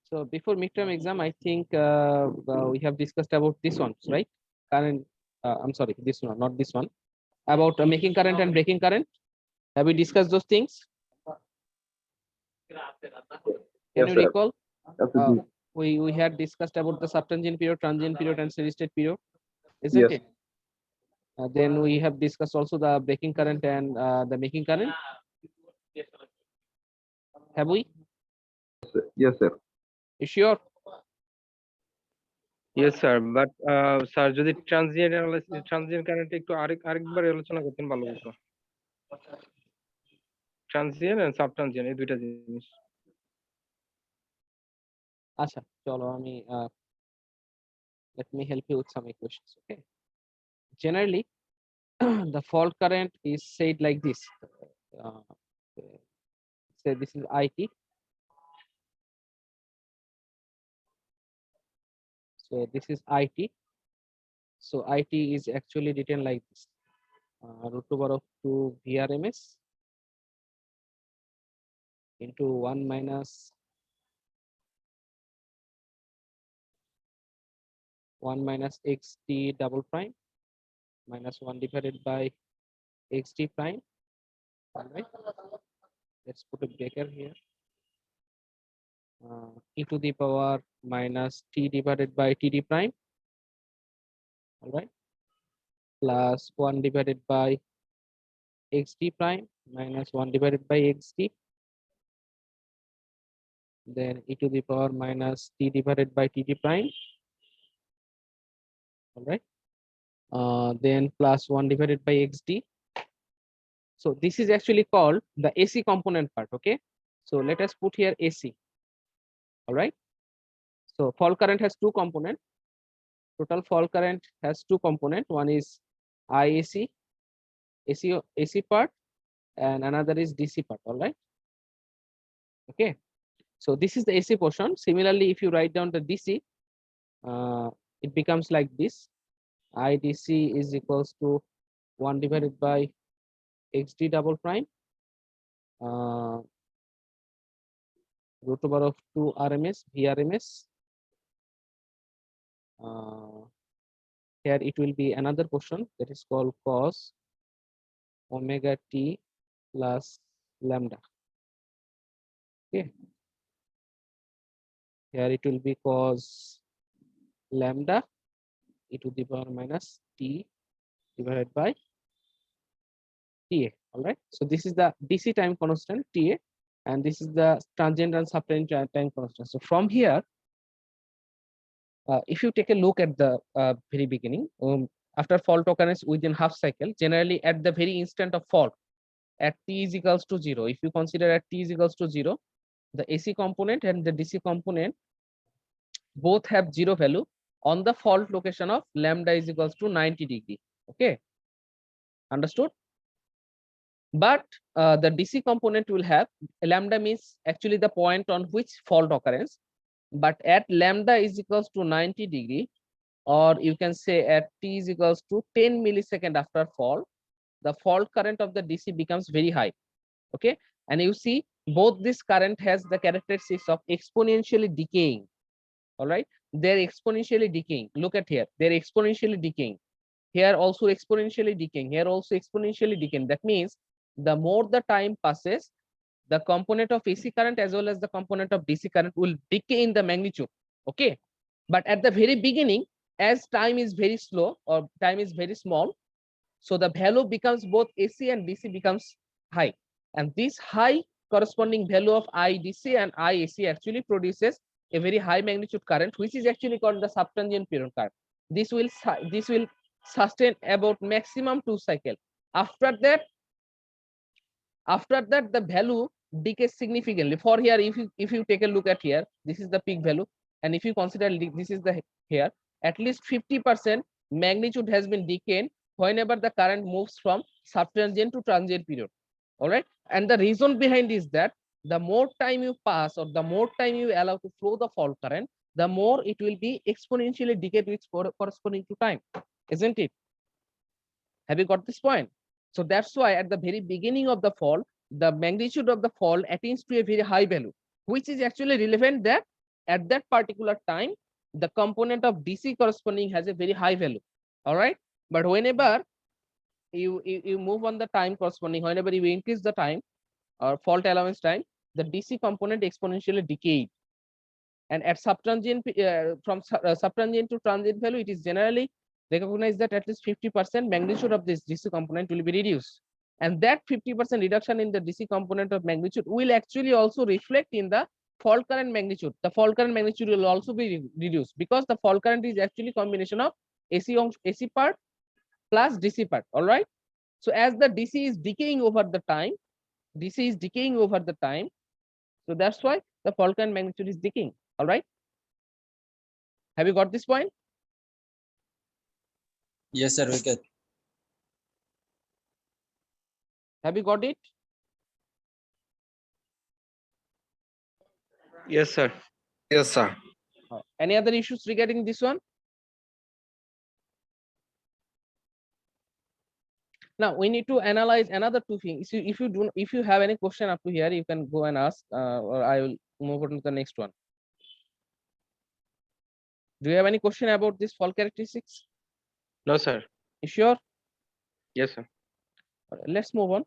So before midterm exam, I think we have discussed about this one, right? Current, I'm sorry, this one, not this one. About making current and breaking current. Have we discussed those things? Can Yes, you sir. recall? Absolutely. We had discussed about the subtangent period, transient period, and steady state period, isn't Yes. it? Then we have discussed also the breaking current and the making current. Have we? Yes, sir. You sure? Yes, sir. But sir যদি transient current একটু আরেকবার আলোচনা করতেন ভালো হতো। Transient and সাবট্রানজিয়েন্ট এই দুইটা জিনিস। আচ্ছা, চলো আমি let me help you with some equations. Okay. Generally, the fault current is said like this. Uh, say this is IT. So this is IT. So IT is actually written like this. Root over of 2 VRMS into 1 minus 1 minus XT double prime minus 1 divided by XT prime. All right. Let's put a breaker here. E to the power minus T divided by TD prime. All right. Plus 1 divided by XT prime minus 1 divided by XT. Then e to the power minus T divided by TD prime. All right. Then plus 1 divided by XD. So this is actually called the AC component part. Okay. So let us put here AC. All right. So fault current has two components. Total fault current has two components. One is IAC, AC part, and another is DC part. All right. Okay. So this is the AC portion. Similarly, if you write down the DC, it becomes like this. IDC is equals to 1 divided by XD double prime, root over of 2 RMS, VRMS. Here it will be another portion that is called cos omega t plus lambda. Okay. Here it will be cos lambda e to the power minus t divided by TA. All right. So this is the DC time constant TA, and this is the transient and subtangent time constant. So from here, if you take a look at the very beginning, after fault occurrence within half cycle, generally at the very instant of fault, at t is equals to 0, if you consider at t is equals to 0, the AC component and the DC component both have 0 value on the fault location of lambda is equals to 90 degree. Okay. Understood? But the DC component will have lambda means actually the point on which fault occurrence, but at lambda is equals to 90 degree, or you can say at t is equals to 10 millisecond after fault, the fault current of the DC becomes very high. Okay. And you see both this current has the characteristics of exponentially decaying. All right. They're exponentially decaying. Look at here. They're exponentially decaying. Here also exponentially decaying. Here also exponentially decaying. That means the more the time passes, the component of AC current as well as the component of DC current will decay in the magnitude. Okay. But at the very beginning, as time is very slow or time is very small, so the value becomes both AC and DC becomes high. And this high corresponding value of IDC and IAC actually produces a very high magnitude current, which is actually called the subtangent period current. This will sustain about maximum 2 cycle. After that the value decays significantly. For here, if you take a look at here, this is the peak value, and if you consider this is the here, at least 50% magnitude has been decayed whenever the current moves from subtangent to transient period. All right. And the reason behind is that the more time you pass or the more time you allow to flow the fault current, the more it will be exponentially decayed with corresponding to time, isn't it? Have you got this point? So that's why at the very beginning of the fall, the magnitude of the fall attains to a very high value, which is actually relevant that at that particular time, the component of DC corresponding has a very high value. All right. But whenever you move on the time corresponding, whenever you increase the time or fault allowance time, the DC component exponentially decayed. And at subtransient, from subtransient to transient value, it is generally recognized that at least 50% magnitude of this DC component will be reduced. And that 50% reduction in the DC component of magnitude will actually also reflect in the fault current magnitude. The fault current magnitude will also be reduced, because the fault current is actually combination of AC part plus DC part. All right. So as the DC is decaying over the time, so that's why the fault current magnitude is decaying. All right. Have you got this point? Yes, sir, we get. Have you got it? Yes, sir. Yes, sir. Any other issues regarding this one? Now we need to analyze another two things. If you have any question up to here, you can go and ask, or I will move on to the next one. Do you have any question about this fault characteristics? No, sir. You sure? Yes, sir. Let's move on.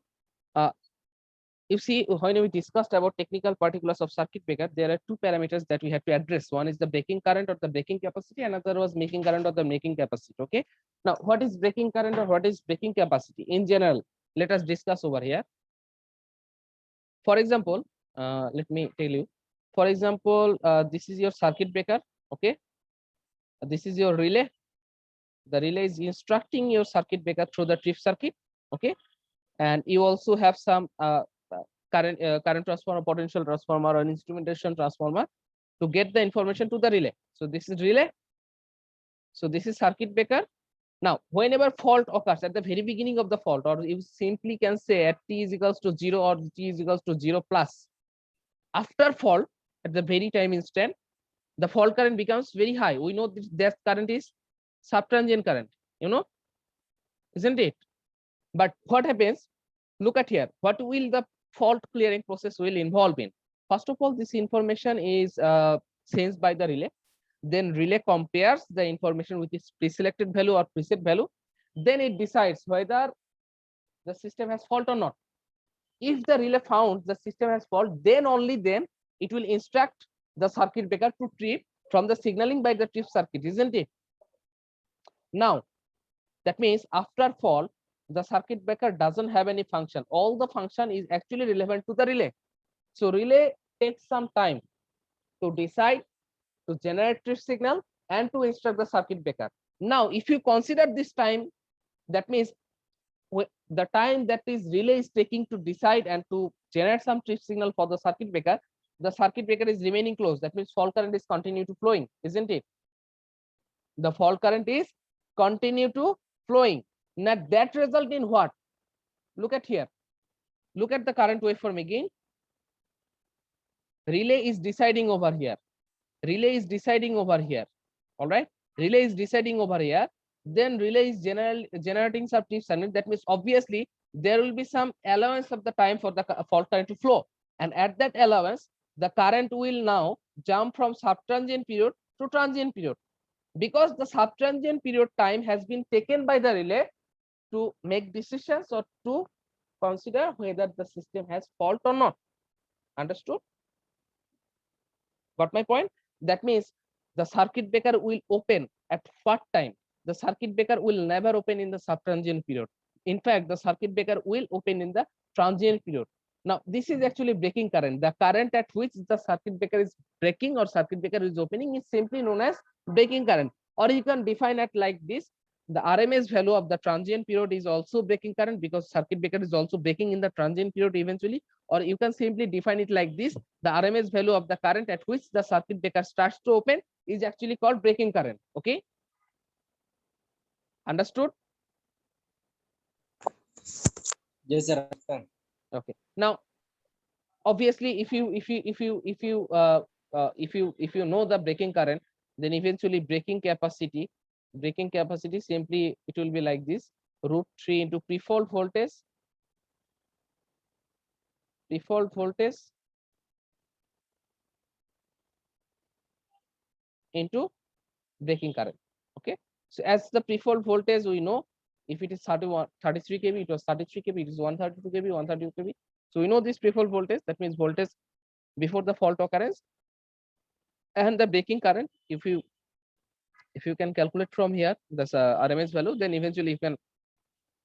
You see, when we discussed about technical particulars of circuit breaker, there are two parameters that we have to address. One is the breaking current or the breaking capacity, another was making current or the making capacity. Okay. Now, what is breaking current or what is breaking capacity in general? Let us discuss over here. For example, let me tell you. For example, this is your circuit breaker. Okay. This is your relay. The relay is instructing your circuit breaker through the trip circuit. Okay. And you also have some current transformer, potential transformer, or instrumentation transformer to get the information to the relay. So this is relay. So this is circuit breaker. Now, whenever fault occurs at the very beginning of the fault, or you simply can say at t is equals to 0 or t is equals to 0 plus, after fault at the very time instant, the fault current becomes very high. We know that current is subtransient current, you know, isn't it? But what happens? Look at here. What will the fault clearing process will involve in? First of all, this information is sensed by the relay. Then relay compares the information with its pre-selected value or preset value. Then it decides whether the system has fault or not. If the relay found the system has fault, then only then it will instruct the circuit breaker to trip from the signaling by the trip circuit, isn't it? Now, that means after fault, the circuit breaker doesn't have any function. All the function is actually relevant to the relay. So relay takes some time to decide, to generate trip signal, and to instruct the circuit breaker. Now, if you consider this time, that means the time that is relay is taking to decide and to generate some trip signal for the circuit breaker is remaining closed. That means fault current is continue to flowing, isn't it? The fault current is continue to flowing. Now that result in what? Look at here. Look at the current waveform again. Relay is deciding over here. Relay is deciding over here. All right. Relay is deciding over here. Then relay is generating some trip signal. That means obviously there will be some allowance of the time for the fault current to flow. And at that allowance, the current will now jump from subtransient period to transient period, because the subtransient period time has been taken by the relay to make decisions or to consider whether the system has fault or not. Understood? Got my point? That means the circuit breaker will open at what time? The circuit breaker will never open in the subtransient period. In fact, the circuit breaker will open in the transient period. Now, this is actually breaking current. The current at which the circuit breaker is breaking or circuit breaker is opening is simply known as breaking current. Or you can define it like this: the RMS value of the transient period is also breaking current, because circuit breaker is also breaking in the transient period eventually. Or you can simply define it like this: the RMS value of the current at which the circuit breaker starts to open is actually called breaking current. Okay, understood? Yes, sir. Okay. Now, obviously, if you know the breaking current, then eventually breaking capacity simply it will be like this: √3 into pre-fault voltage into breaking current. Okay, so as the pre-fault voltage we know, if it is 33 kV, it was 33 kV, it is 132 kV, 132 kV. So we know this pre-fault voltage, that means voltage before the fault occurrence, and the breaking current. If you can calculate from here this RMS value, then eventually you can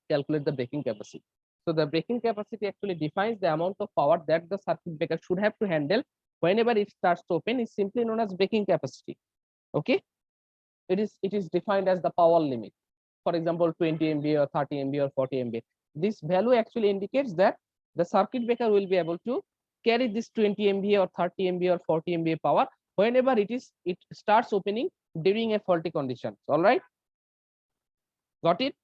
calculate the breaking capacity. So the breaking capacity actually defines the amount of power that the circuit breaker should have to handle whenever it starts to open, is simply known as breaking capacity. Okay, it is defined as the power limit. For example, 20 MVA or 30 MVA or 40 MVA. This value actually indicates that the circuit breaker will be able to carry this 20 MVA or 30 MVA or 40 MVA power whenever it starts opening during a faulty condition. All right, got it?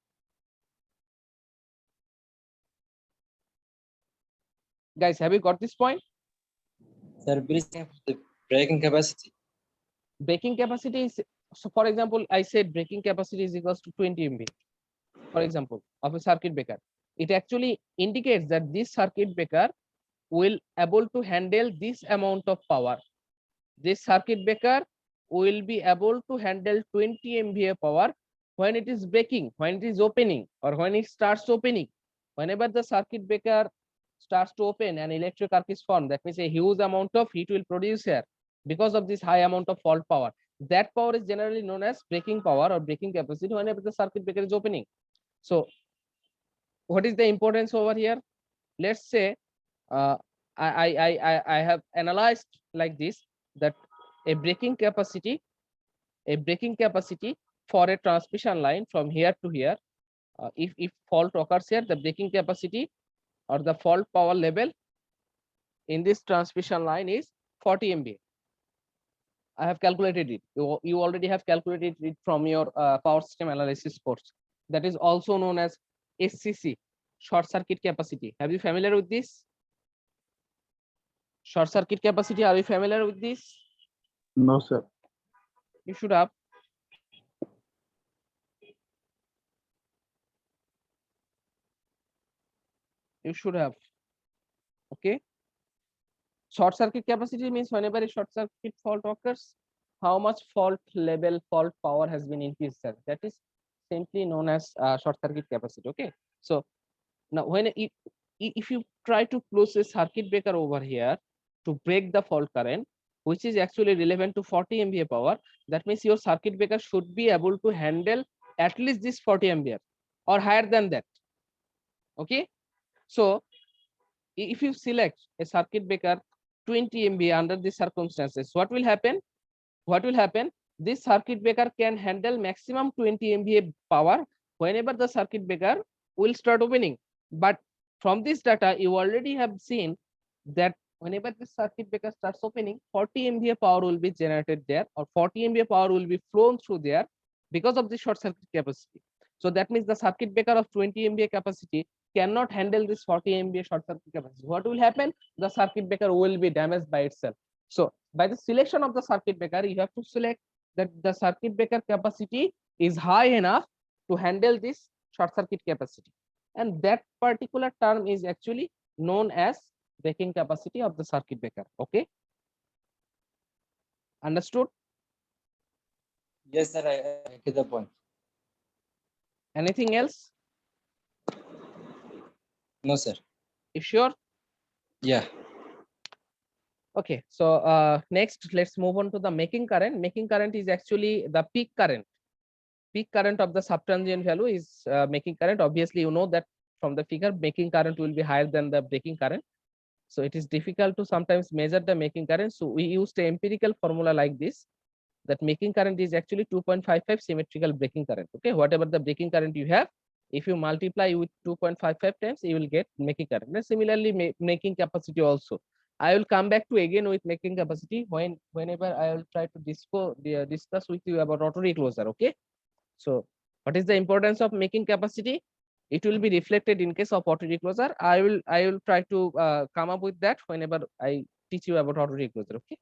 Guys, have you got this point? Sir, please the breaking capacity. Breaking capacity is, so for example, I said breaking capacity is equals to 20 MVA, for example, of a circuit breaker. It actually indicates that this circuit breaker will able to handle this amount of power. This circuit breaker will be able to handle 20 MVA power when it is breaking, when it is opening, or when it starts opening. Whenever the circuit breaker starts to open and electric arc is formed, that means a huge amount of heat will produce here because of this high amount of fault power. That power is generally known as breaking power or breaking capacity whenever the circuit breaker is opening. So what is the importance over here? Let's say I have analyzed like this, that a breaking capacity for a transmission line from here to here, if fault occurs here, the breaking capacity or the fault power level in this transmission line is 40 MVA. I have calculated it. You already have calculated it from your power system analysis course. That is also known as SCC, short circuit capacity. Have you familiar with this? Short circuit capacity, are you familiar with this? No, sir. You should have. You should have. Okay. Short circuit capacity means whenever a short circuit fault occurs, how much fault level, fault power has been increased, sir. That is simply known as short circuit capacity. Okay. So now if you try to close a circuit breaker over here to break the fault current, which is actually relevant to 40 MVA power, that means your circuit breaker should be able to handle at least this 40 MVA or higher than that. Okay. So if you select a circuit breaker 20 MVA under these circumstances, what will happen? This circuit breaker can handle maximum 20 MVA power whenever the circuit breaker will start opening. But from this data, you already have seen that whenever the circuit breaker starts opening, 40 MVA power will be generated there, or 40 MVA power will be flown through there because of the short circuit capacity. So that means the circuit breaker of 20 MVA capacity cannot handle this 40 MVA short circuit capacity. What will happen? The circuit breaker will be damaged by itself. So by the selection of the circuit breaker, you have to select that the circuit breaker capacity is high enough to handle this short circuit capacity. And that particular term is actually known as breaking capacity of the circuit breaker. Okay. Understood? Yes, sir. I get the point. Anything else? No, sir. You sure? Yeah. Okay, so next let's move on to the making current. Making current is actually the peak current. Peak current of the subtransient value is making current. Obviously, you know that from the figure, making current will be higher than the breaking current. So it is difficult to sometimes measure the making current. So we used an empirical formula like this, that making current is actually 2.55 symmetrical breaking current. Okay, whatever the breaking current you have, if you multiply with 2.55 times, you will get making current. And similarly, making capacity also. I will come back to again with making capacity whenever I will try to discuss with you about auto recloser. Okay. So what is the importance of making capacity? It will be reflected in case of auto recloser. I will try to come up with that whenever I teach you about auto recloser. Okay.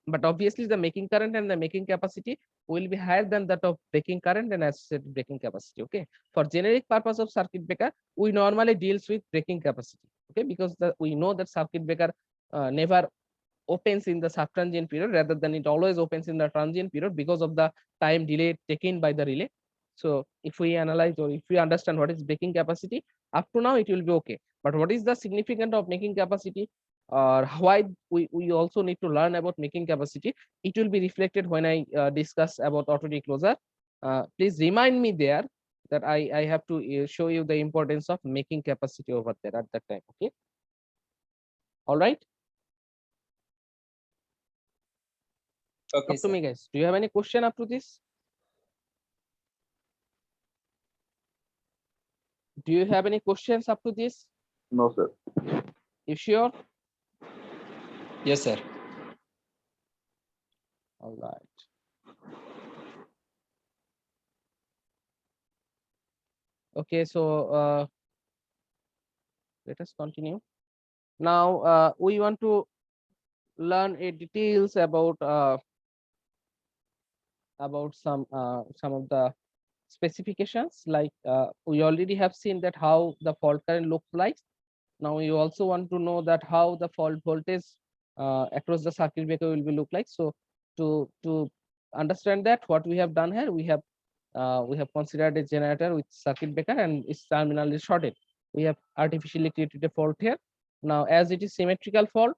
But obviously the making current and the making capacity will be higher than that of breaking current and as said breaking capacity. Okay. For generic purpose of circuit breaker, we normally deals with breaking capacity. Okay, because we know that circuit breaker never opens in the subtransient period rather than it always opens in the transient period because of the time delay taken by the relay. So if we analyze or if we understand what is breaking capacity, up to now it will be okay. But what is the significance of making capacity, or why we also need to learn about making capacity? It will be reflected when I discuss about auto recloser. Please remind me there that I have to show you the importance of making capacity over there at that time. Okay. All right. Okay, Talk to sir. me, guys. Do you have any question up to this? Do you have any questions up to this? No, sir. You sure? Yes, sir. All right. Okay, so let us continue. Now we want to learn a details about some of the specifications. Like we already have seen that how the fault current looks like. Now you also want to know that how the fault voltage across the circuit breaker will be look like. So to understand that, what we have done here, we have considered a generator with circuit breaker and its terminal is shorted. We have artificially created a fault here. Now as it is symmetrical fault,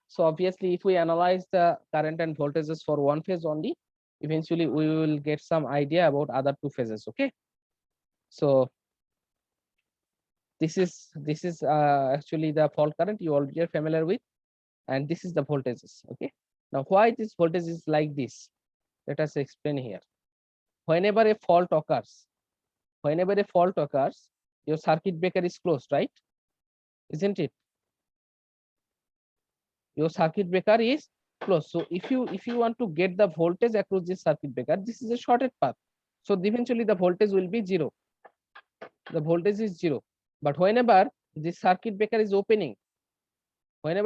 so obviously if we analyze the current and voltages for one phase only, eventually we will get some idea about other two phases. Okay, so this is actually the fault current you already are familiar with, and this is the voltages. Okay, now why this voltage is like this, let us explain here. Whenever a fault occurs, your circuit breaker is closed, right? Isn't it? Your circuit breaker is closed. So if you want to get the voltage across this circuit breaker, this is a shorted path. So eventually the voltage will be zero. The voltage is zero. But whenever this circuit breaker is opening, an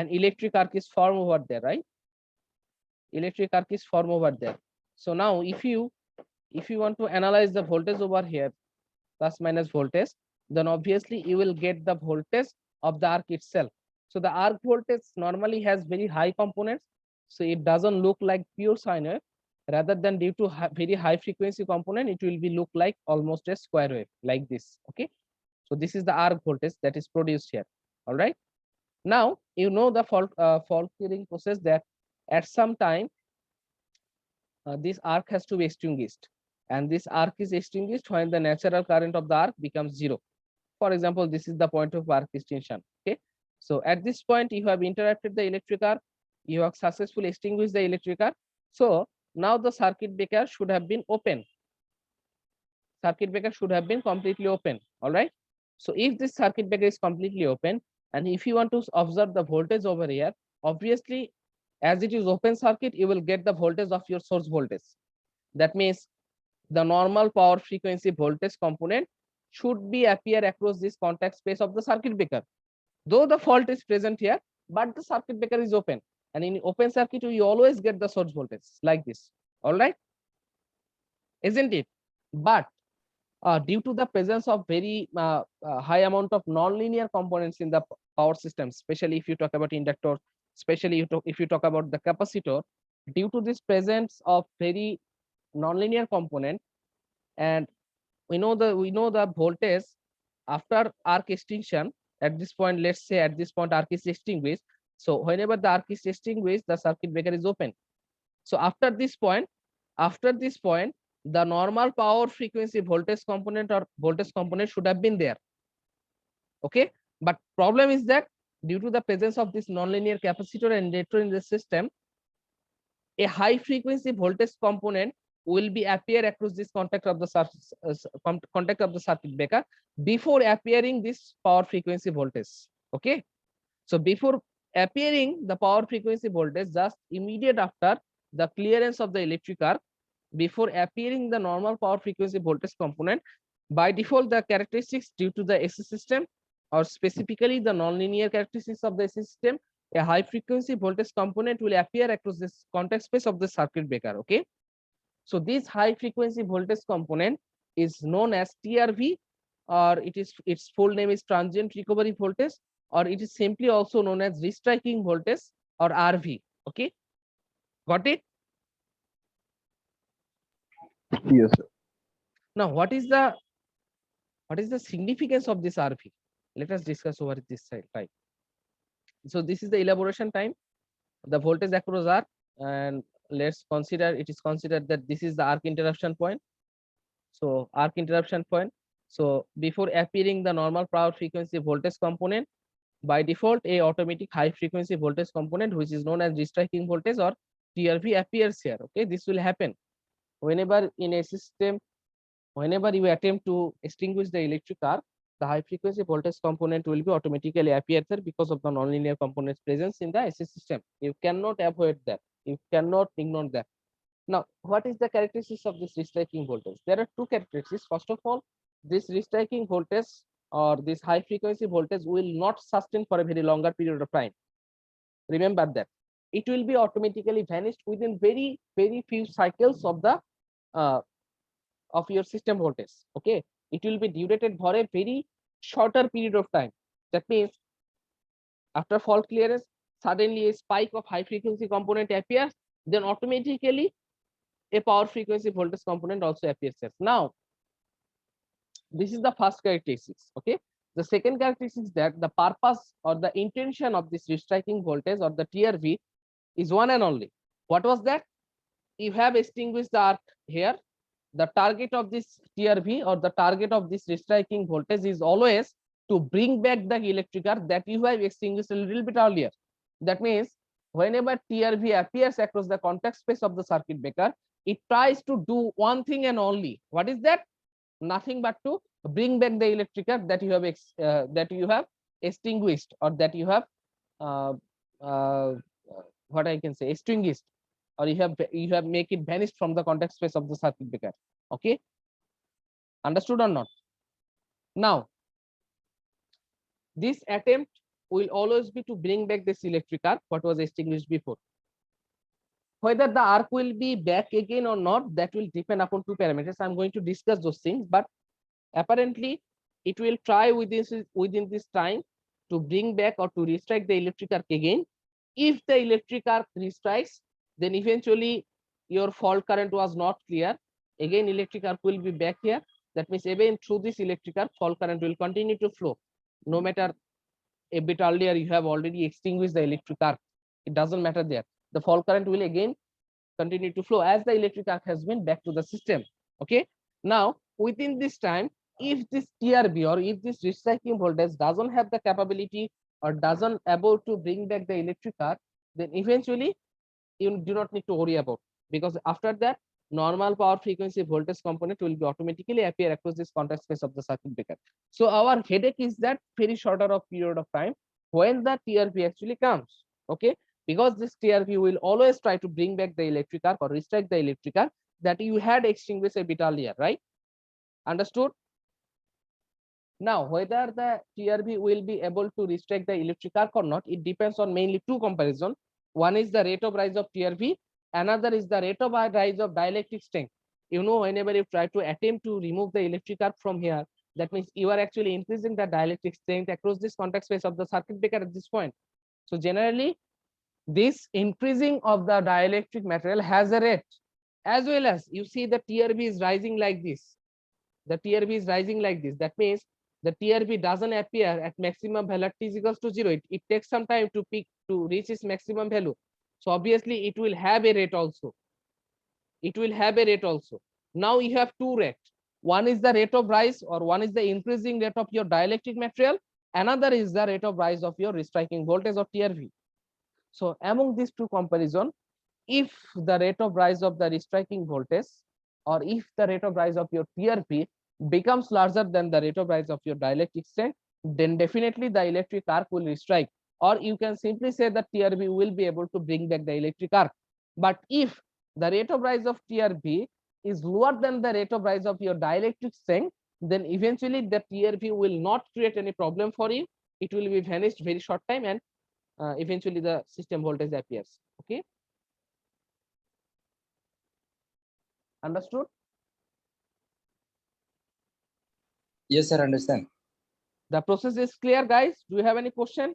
electric arc is formed over there, right? Electric arc is formed over there. So now if you want to analyze the voltage over here, plus minus voltage, then obviously you will get the voltage of the arc itself. So the arc voltage normally has very high components, so it doesn't look like pure sine wave. Rather than due to very high frequency component, it will be look like almost a square wave like this. Okay, so this is the arc voltage that is produced here. All right. Now you know the fault clearing process, that at some time this arc has to be extinguished, and this arc is extinguished when the natural current of the arc becomes zero. For example, this is the point of arc extinction. Okay, so at this point you have interrupted the electric arc, you have successfully extinguished the electric arc. So now the circuit breaker should have been open. Circuit breaker should have been completely open. All right. So if this circuit breaker is completely open, and if you want to observe the voltage over here, obviously as it is open circuit, you will get the voltage of your source voltage. That means the normal power frequency voltage component should be appear across this contact space of the circuit breaker. Though the fault is present here, but the circuit breaker is open, and in open circuit you always get the source voltage like this. All right, isn't it? But due to the presence of very high amount of nonlinear components in the power system, especially if you talk about inductor, especially if you talk about the capacitor, due to this presence of very nonlinear component, and we know the voltage after arc extinction, at this point, let's say at this point arc is extinguished. So whenever the arc is extinguished, the circuit breaker is open. So after this point, the normal power frequency voltage component should have been there. Okay, but problem is that due to the presence of this nonlinear capacitor and inductor in the system, a high frequency voltage component will be appear across this contact of the circuit breaker before appearing this power frequency voltage. Okay, so before appearing the power frequency voltage, just immediate after the clearance of the electric arc, before appearing the normal power frequency voltage component, by default the characteristics due to the AC system, or specifically the nonlinear characteristics of the AC system, a high frequency voltage component will appear across this contact space of the circuit breaker. Okay, so this high frequency voltage component is known as TRV, or its full name is transient recovery voltage, or it is simply also known as restriking voltage or RV. Okay, got it? Yes, sir. Now, what is the significance of this RV? Let us discuss over this side. Right. So this is the elaboration time. The voltage across R, and let's consider it is considered that this is the arc interruption point. So arc interruption point. So before appearing the normal power frequency voltage component, by default a automatic high frequency voltage component which is known as restriking voltage or TRV appears here. Okay, this will happen whenever in a system, whenever you attempt to extinguish the electric arc, the high frequency voltage component will be automatically appear there because of the nonlinear components presence in the AC system. You cannot avoid that. You cannot ignore that. Now, what is the characteristics of this restriking voltage? There are two characteristics. First of all, this restriking voltage or this high frequency voltage will not sustain for a very longer period of time. Remember that. It will be automatically vanished within very few cycles of the of your system voltage. Okay, it will be durated for a very shorter period of time. That means after fault clearance, suddenly a spike of high frequency component appears, then automatically a power frequency voltage component also appears. Now, this is the first characteristics. Okay, the second characteristic is that the purpose or the intention of this restriking voltage or the TRV is one and only. What was that? You have extinguished the arc here. The target of this TRV or the target of this restriking voltage is always to bring back the electric arc that you have extinguished a little bit earlier. That means whenever TRV appears across the contact space of the circuit breaker, it tries to do one thing and only. What is that? Nothing but to bring back the electric arc that you have extinguished or that you have uh, uh, what I can say extinguished, or you have make it vanished from the contact space of the circuit breaker. Okay, understood or not? Now, this attempt will always be to bring back this electric arc what was extinguished before. Whether the arc will be back again or not, that will depend upon two parameters. I'm going to discuss those things, but apparently it will try within this time to bring back or to restrike the electric arc again. If the electric arc restrikes, then eventually your fault current was not clear. Again, electric arc will be back here. That means even through this electric arc, fault current will continue to flow. No matter a bit earlier you have already extinguished the electric arc. It doesn't matter there. The fault current will again continue to flow as the electric arc has been back to the system. Okay. Now, within this time, if this TRV or if this restriking voltage doesn't have the capability or doesn't able to bring back the electric arc, then eventually you do not need to worry about, because after that normal power frequency voltage component will be automatically appear across this contact space of the circuit breaker. So our headache is that very shorter of period of time when the TRV actually comes. Okay, because this TRV will always try to bring back the electric arc or restrict the electric arc that you had extinguished a bit earlier, right? Understood? Now, whether the TRV will be able to restrict the electric arc or not, it depends on mainly two comparisons. One is the rate of rise of TRV, another is the rate of rise of dielectric strength. You know, whenever you try to attempt to remove the electric arc from here, that means you are actually increasing the dielectric strength across this contact space of the circuit breaker at this point. So generally, this increasing of the dielectric material has a rate, as well as you see the TRV is rising like this. The TRV is rising like this. That means the TRV doesn't appear at maximum value at t is equals to 0. It takes some time to peak to reach its maximum value. So obviously it will have a rate also. It will have a rate also. Now you have two rates. One is the rate of rise, or one is the increasing rate of your dielectric material. Another is the rate of rise of your restriking voltage or TRV. So among these two comparison, if the rate of rise of the restriking voltage or if the rate of rise of your TRV becomes larger than the rate of rise of your dielectric strength, then definitely the electric arc will restrike, or you can simply say that TRV will be able to bring back the electric arc. But if the rate of rise of TRV is lower than the rate of rise of your dielectric strength, then eventually the TRV will not create any problem for you. It will be vanished very short time, and eventually the system voltage appears. Okay, understood? Yes, sir, understand. The process is clear, guys. Do you have any question?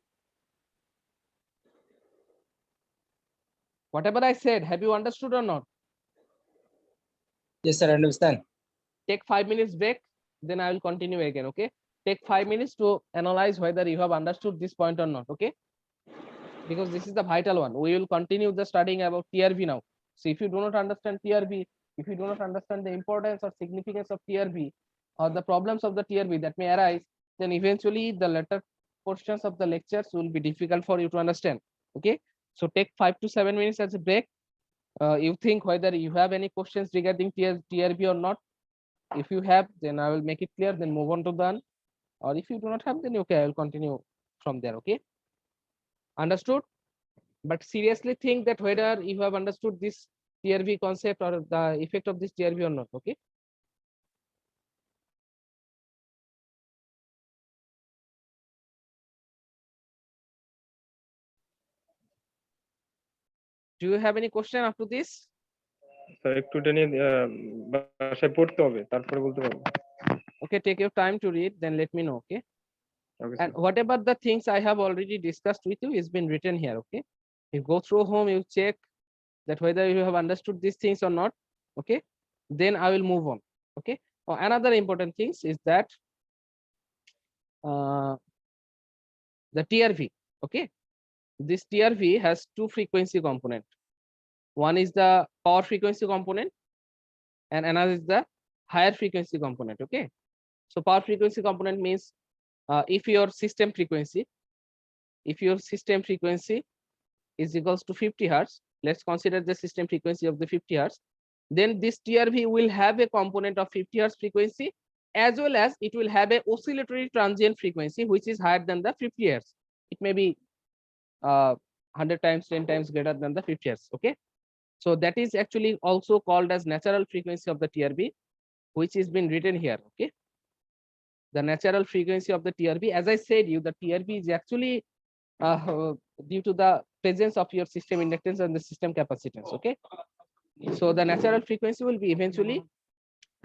Whatever I said, have you understood or not? Yes, sir. I understand. Take 5 minutes break, then I will continue again. Okay, take 5 minutes to analyze whether you have understood this point or not. Okay, because this is the vital one. We will continue the studying about TRV now. So if you do not understand TRV, if you do not understand the importance or significance of TRV or the problems of the TRV that may arise, then eventually the later portions of the lectures will be difficult for you to understand. Okay, so take 5 to 7 minutes as a break. You think whether you have any questions regarding TRV or not. If you have, then I will make it clear, then move on to done. Or if you do not have, then okay, I will continue from there. Okay, understood? But seriously think that whether you have understood this TRV concept or the effect of this TRV or not. Okay. Do you have any question after this? Sir একটু এটা নিয়ে বাসায় পড়তে হবে, তারপরে বলতে পারবো। Okay, take your time to read, then let me know. Okay. Okay And whatever the things I have already discussed with you is been written here. Okay. You go through home, you check that whether you have understood these things or not. Okay. Then I will move on. Okay. Oh, another important things is that the TRV. Okay. This TRV has two frequency component. One is the power frequency component and another is the higher frequency component. Okay. So power frequency component means if your system frequency is equals to 50 hertz, let's consider the system frequency of the 50 hertz, then this TRV will have a component of 50 hertz frequency as well as it will have a oscillatory transient frequency which is higher than the 50 hertz. It may be 100 times, 10 times greater than the 50 hertz. Okay. So that is actually also called as natural frequency of the TRV, which is been written here. Okay. The natural frequency of the TRV, as I said you, the TRV is actually due to the presence of your system inductance and the system capacitance. Okay. So the natural frequency will be eventually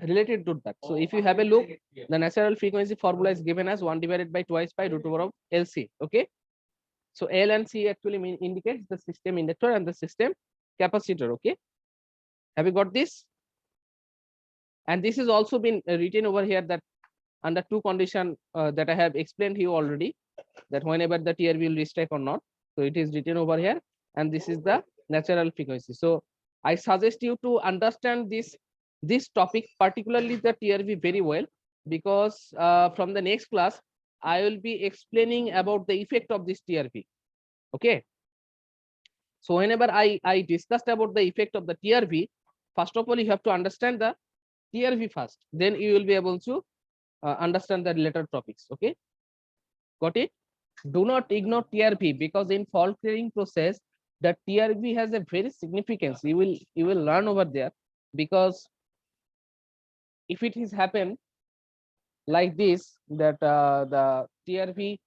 related to that. So if you have a look, the natural frequency formula is given as 1 divided by twice by root over of LC. Okay. So L and C actually indicates the system inductor and the system capacitor. Okay. Have you got this? And this is also been written over here that under two conditions that I have explained to you already, that whenever the TRV will restrike or not. So it is written over here, and this is the natural frequency. So I suggest you to understand this topic, particularly the TRV, very well, because from the next class I will be explaining about the effect of this TRV. Okay. So whenever I discussed about the effect of the TRV, first of all you have to understand the TRV first, then you will be able to understand the related topics. Okay, got it? Do not ignore TRV, because in fault clearing process the TRV has a very significance. You will learn over there, because if it is happen like this, that the TRV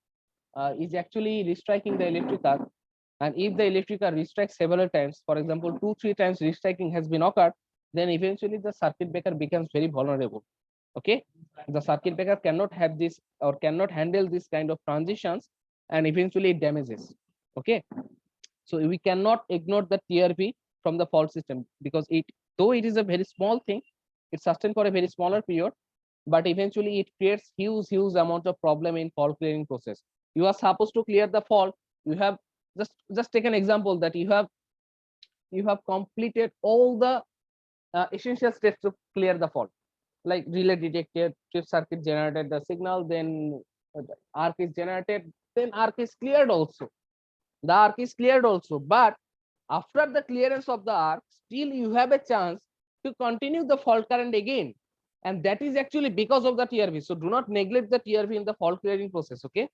is actually restriking the electric arc, and if the electric arc restrikes several times, for example 2-3 times restriking has been occurred, then eventually the circuit breaker becomes very vulnerable. Okay, the circuit breaker cannot have this or cannot handle this kind of transitions, and eventually it damages. Okay, so we cannot ignore the TRV from the fault system, because though it is a very small thing, it sustains for a very smaller period, but eventually it creates huge amount of problem in fault clearing process. You are supposed to clear the fault. You have just take an example that you have completed all the essential steps to clear the fault, like relay detected, trip circuit generated the signal, then arc is generated, then arc is cleared also. The arc is cleared also, but after the clearance of the arc, still you have a chance to continue the fault current again, and that is actually because of the TRV. So do not neglect the TRV in the fault clearing process. Okay,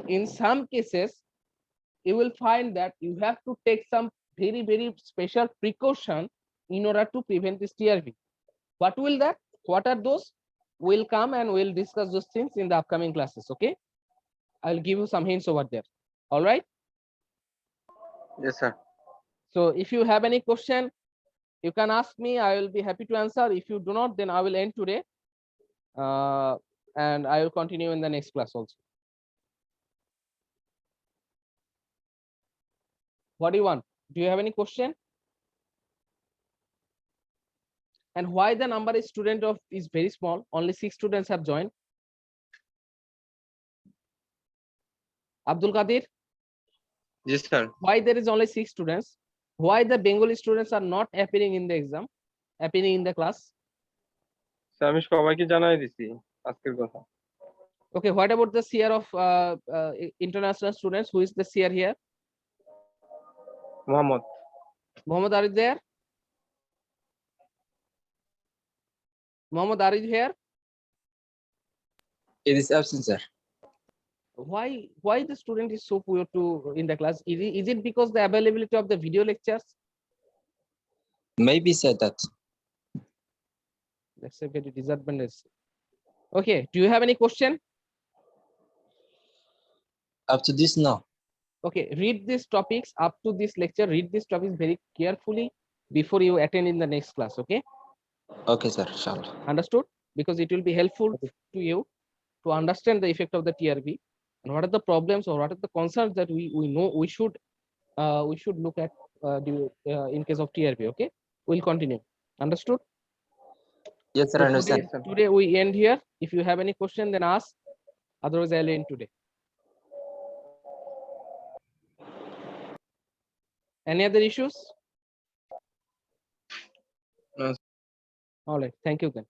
in some cases you will find that you have to take some very special precaution in order to prevent this TRV. What are those? We'll come and we'll discuss those things in the upcoming classes. Okay, I'll give you some hints over there. All right. Yes, sir. So if you have any question, you can ask me. I will be happy to answer. If you do not, then I will end today, and I will continue in the next class also. What do you want? Do you have any question? And why the number of student of is very small? Only 6 students have joined. Abdul Qadir, Yes, sir. why there is only 6 students? Why the Bengali students are not appearing in the exam, appearing in the class? Sir আমি সবাইকে জানাই দিছি আজকের কথা। Okay, what about the seer of international students? Who is the seer here? Mohammad. Mohammed, are you there? Mohammed, are you here? It is absent, sir. Why the student is so poor to in the class? Is it because the availability of the video lectures? Maybe said that. That's a very disadvantage. Okay, do you have any question? Up to this, no. Okay, read these topics up to this lecture. Read these topics very carefully before you attend in the next class. Okay, Okay, sir. Inshallah. understood? Because it will be helpful to you to understand the effect of the TRB and what are the problems or what are the concerns that we know we should look at in case of TRB. Okay, we'll continue. Understood? Yes, sir. So I understand. today we end here. If you have any question, then ask. Otherwise, I'll end today. Any other issues? No. All right. Thank you then.